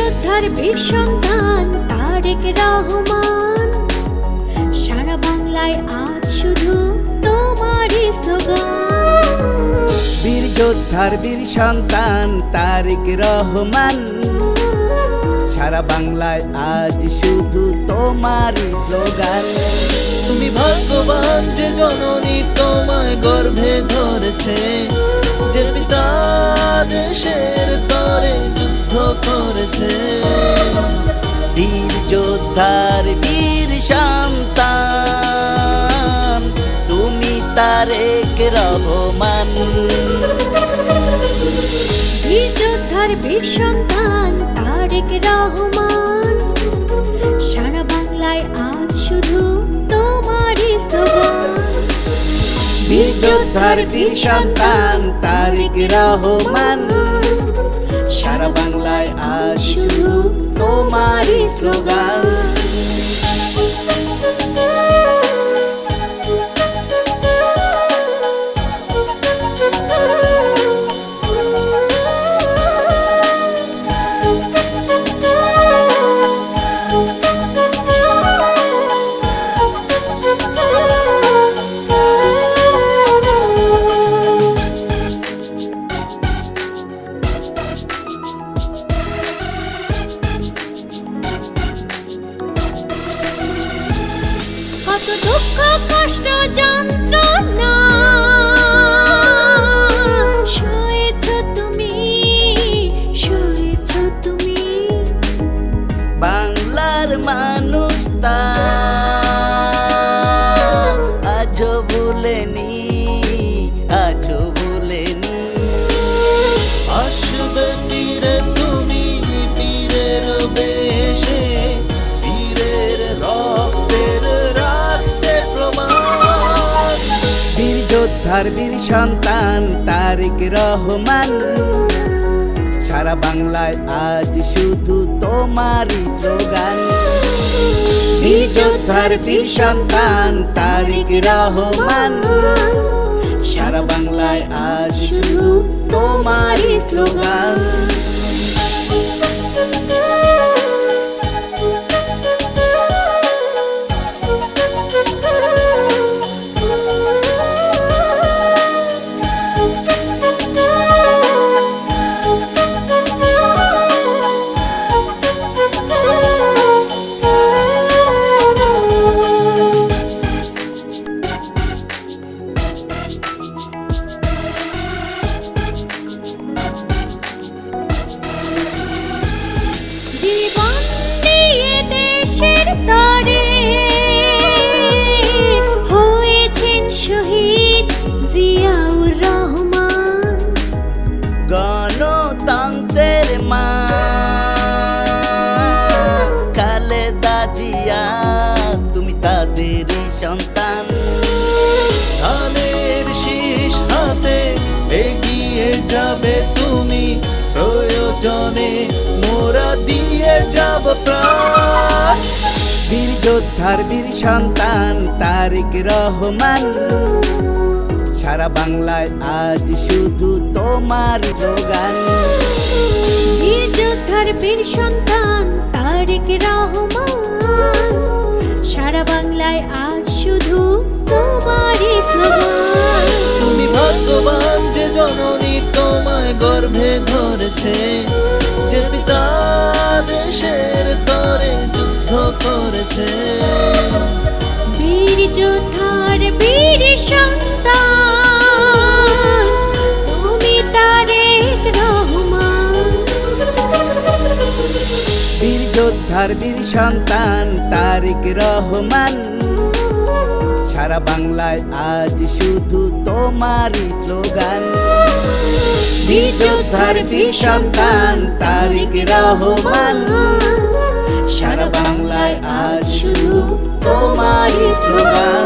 যোদ্ধার বীর সন্তান তারেক রহমান, সারা বাংলায় আজ শুধু তোমারই স্লোগান। বীর যোদ্ধার বীর সন্তান তারেক রহমান, সারা বাংলায় আজ শুধু তোমারই স্লোগান। তুমি ভাগ্যবান যে জননী তোমায় গর্ভে ধরেছে, যে পিতা দেশের তরে যুদ্ধ করেছে। বীর যোদ্ধার বীর সন্তান তুমি তারেক রহমান। বীর যোদ্ধার বীর সন্তান তারেক রহমান, সারা বাংলায় আজ শুধু তোমারই স্লোগান। বীর যোদ্ধার বীর সন্তান তারেক রহমান, সারা বাংলায় আজ শুধু তোমারই স্লোগান। কত দুঃখ কষ্ট যন্ত্রণা সয়েছ তুমি, সয়েছ তুমি। বাংলার মানুষ তা আজও ভুলেনি, আজও ভুলেনি। আসবে ফিরে তুমি বীরের বেশে, বীরের রক্তের রাখতে প্রমাণ। বীর যোদ্ধার বীর সন্তান তারেক রহমান, সারা বাংলায় আজ শুধু তোমারই স্লোগান। বীর যোদ্ধার বীর সন্তান তারেক রহমান, সারা বাংলায় আজ শুধু তোমারই স্লোগান। জীবন দিয়ে দেশের তরে হয়েছেন শহীদ জিয়াউর রহমান। গণতন্ত্রের মা খালেদা জিয়া, তুমি তাদেরই সন্তান। ধানের শীষ হাতে এগিয়ে যাবে তুমি, প্রয়োজনে মোরা দিয়ে যাব প্রাণ। বীর যোদ্ধার বীর সন্তান তারেক রহমান, সারা বাংলায় আজ শুধু তোমার স্লোগান। বীর যোদ্ধার বীর সন্তান তারেক রহমান, সারা বাংলায় আজ শুধু তোমারই স্লোগান। তুমি ভাগ্যবান যে জননী তোমায় গর্ভে ধরেছে, যে পিতা দেশের তরে যুদ্ধ করেছে। বীর যোদ্ধার বীর সন্তান তুমি তারেক রহমান। বীর যোদ্ধার বীর সন্তান তারেক রহমান, সারা বাংলায় আজ শুধু তোমারই স্লোগান। বীর যোদ্ধার বীর সন্তান তারেক রহমান, সারা বাংলায় আজ শুধু তোমারই স্লোগান।